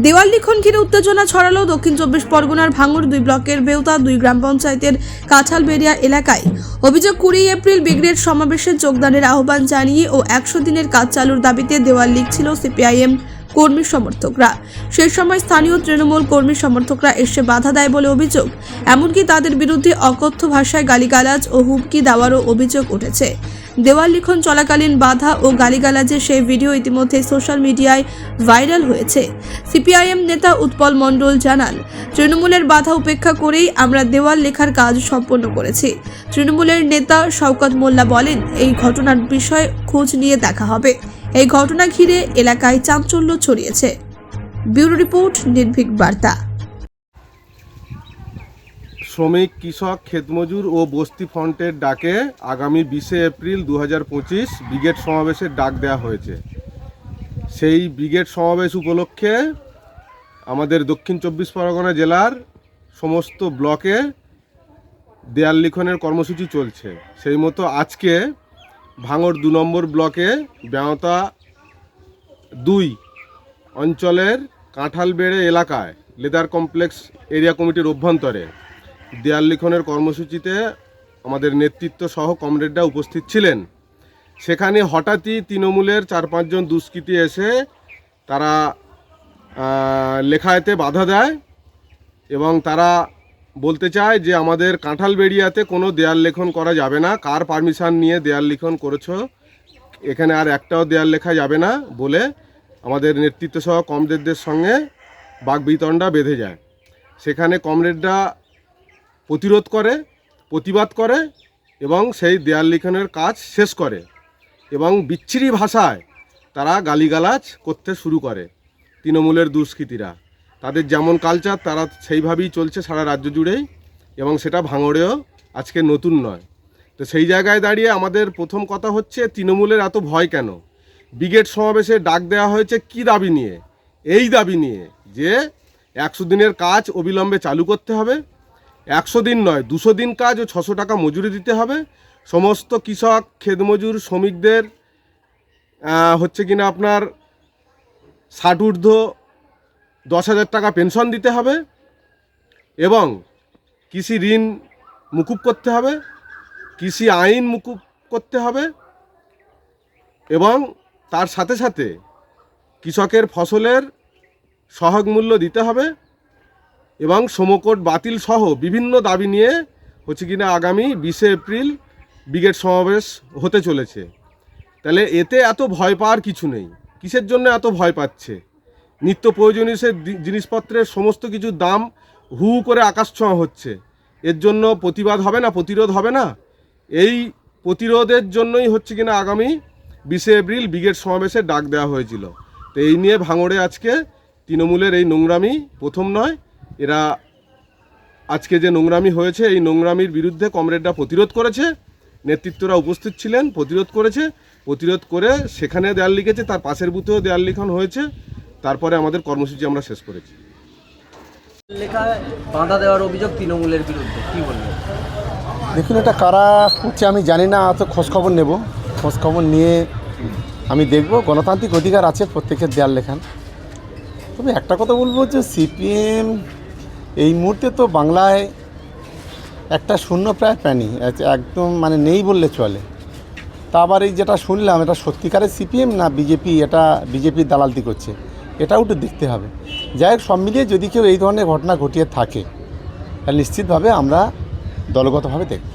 দেওয়াল লিখন ঘিরে উত্তেজনা ছড়ালো দক্ষিণ 24 পরগনার ভাঙড় 2 ব্লকের বেউতা 2 গ্রাম পঞ্চায়েতের কাঁঠালবেড়িয়া এলাকায়। অভিযোগ 20 এপ্রিল ব্রিগেড সমাবেশে যোগদানের আহ্বান জানিয়ে ও 100 দিনের কাজ চালুর দাবিতে দেওয়াল লিখছিল সিপিআইএম কর্মী সমর্থকরা। সেই সময় স্থানীয় তৃণমূল কর্মী সমর্থকরা এসে বাধা দেয় বলে অভিযোগ। এমনকি তাদের বিরুদ্ধে অকথ্য ভাষায় গালিগালাজ ও হুমকি দেওয়ারও অভিযোগ উঠেছে। দেওয়াল লিখন চলাকালীন বাধা ও গালিগালাজের সেই ভিডিও ইতিমধ্যে সোশ্যাল মিডিয়ায় ভাইরাল হয়েছে। সিপিআইএম নেতা উৎপল মণ্ডল জানান, তৃণমূলের বাধা উপেক্ষা করেই আমরা দেওয়াল লেখার কাজ সম্পন্ন করেছি। তৃণমূলের নেতা শওকত মোল্লা বলেন, এই ঘটনার বিষয়ে খোঁজ নিয়ে দেখা হবে। এই ঘটনা ঘিরে এলাকায় চাঞ্চল্য ছড়িয়েছে। ব্যুরো রিপোর্ট, নির্ভীক বার্তা। শ্রমিক, কৃষক, ক্ষেতমজুর ও বস্তি ফ্রন্টের ডাকে আগামী 20 এপ্রিল 2025 ব্রিগেড সমাবেশের ডাক দেওয়া হয়েছে। সেই ব্রিগেড সমাবেশ উপলক্ষে আমাদের দক্ষিণ 24 পরগনা জেলার সমস্ত ব্লকে দেয়াল লিখনের কর্মসূচি চলছে। সেই মতো আজকে ভাঙড় 2 নম্বর ব্লকে বেউতা 2 অঞ্চলের কাঁঠালবেড়ে এলাকায় লেদার কমপ্লেক্স এরিয়া কমিটির অভ্যন্তরে দেয়াল লিখনের কর্মসূচিতে আমাদের নেতৃত্ব সহ কমরেডরা উপস্থিত ছিলেন। সেখানে হঠাৎই তৃণমূলের 4-5 জন দুষ্কৃতী এসে তারা লেখাতে বাধা দেয় এবং তারা বলতে চায় যে আমাদের কাঁঠালবেড়িয়াতে কোনো দেয়াল লেখন করা যাবে না, কার পারমিশন নিয়ে দেয়াল লিখন করেছো, এখানে আর একটাও দেয়াল লেখা যাবে না বলে আমাদের নেতৃত্ব সহ কমরেডদের সঙ্গে বাকবিতণ্ডা বেঁধে যায়। সেখানে কমরেডরা প্রতিরোধ করে, প্রতিবাদ করে এবং সেই দেয়াল লিখনের কাজ শেষ করে এবং বিচ্ছিরি ভাষায় তারা গালিগালাজ করতে শুরু করে। তৃণমূলের দুষ্কৃতীরা তাদের যেমন কালচার তারা সেইভাবেই চলছে সারা রাজ্য জুড়েই এবং সেটা ভাঙড়েও আজকে নতুন নয়। তো সেই জায়গায় দাঁড়িয়ে আমাদের প্রথম কথা হচ্ছে, তৃণমূলের এত ভয় কেন? ব্রিগেড সমাবেশে ডাক দেওয়া হয়েছে কি দাবি নিয়ে? এই দাবি নিয়ে যে 100 দিনের কাজ অবিলম্বে চালু করতে হবে। 100 দিন নয়, 200 দিন কাজ ও 600 টাকা মজুরি দিতে হবে। সমস্ত কৃষক, ক্ষেতমজুর, শ্রমিকদের হচ্ছে কিনা আপনার 60 ঊর্ধ্ব 10,000 টাকা পেনশন দিতে হবে এবং কৃষি ঋণ মুকুব করতে হবে, কৃষি আইন মুকুব করতে হবে এবং তার সাথে সাথে কৃষকের ফসলের সহায়ক মূল্য দিতে হবে এবং শ্রমকোড বাতিল সহ বিভিন্ন দাবি নিয়ে হচ্ছে কিনা আগামী 20 এপ্রিল ব্রিগেড সমাবেশ হতে চলেছে। তাহলে এতে এত ভয় পাওয়ার কিছু নেই। কিসের জন্য এত ভয় পাচ্ছে? নিত্য প্রয়োজনীয় জিনিসপত্রের সমস্ত কিছুর দাম হু করে আকাশ ছোঁয়া হচ্ছে। এর জন্য প্রতিবাদ হবে না, প্রতিরোধ হবে না? এই প্রতিরোধের জন্যই হচ্ছে কিনা আগামী 20 এপ্রিল ব্রিগেড সমাবেশের ডাক দেওয়া হয়েছিল। তো এই নিয়ে ভাঙড়ে আজকে তৃণমূলের এই নোংরামি প্রথম নয়। এরা আজকে যে নোংরামি হয়েছে, এই নোংরামির বিরুদ্ধে কমরেডরা প্রতিরোধ করেছে, নেতৃত্বরা উপস্থিত ছিলেন, প্রতিরোধ করেছে। প্রতিরোধ করে সেখানে দেয়াল লিখেছে, তার পাশের বুথেও দেয়াল লিখন হয়েছে। তারপরে আমাদের কর্মসূচি আমরা শেষ করেছি। লেখা বাধা দেওয়ার অভিযোগ তৃণমূলের বিরুদ্ধে, কি বলবেন? দেখুন, এটা কারা করছে আমি জানি না, অত খোঁজখবর নেব। খোঁজখবর নিয়ে আমি দেখব। গণতান্ত্রিক অধিকার আছে প্রত্যেকের দেয়াল লেখান। তবে একটা কথা বলবো যে সিপিএম এই মুহূর্তে তো বাংলায় একটা শূন্য প্রায় প্রাণী, একদম মানে নেই বললে চলে। তা আবার এই যেটা শুনলাম, এটা সত্যিকারের সিপিএম না বিজেপি, এটা বিজেপির দালালতি করছে, এটাও একটু দেখতে হবে। যাই হোক, সব মিলিয়ে যদি কেউ এই ধরনের ঘটনা ঘটিয়ে থাকে তাহলে নিশ্চিতভাবে আমরা দলগতভাবে দেখব।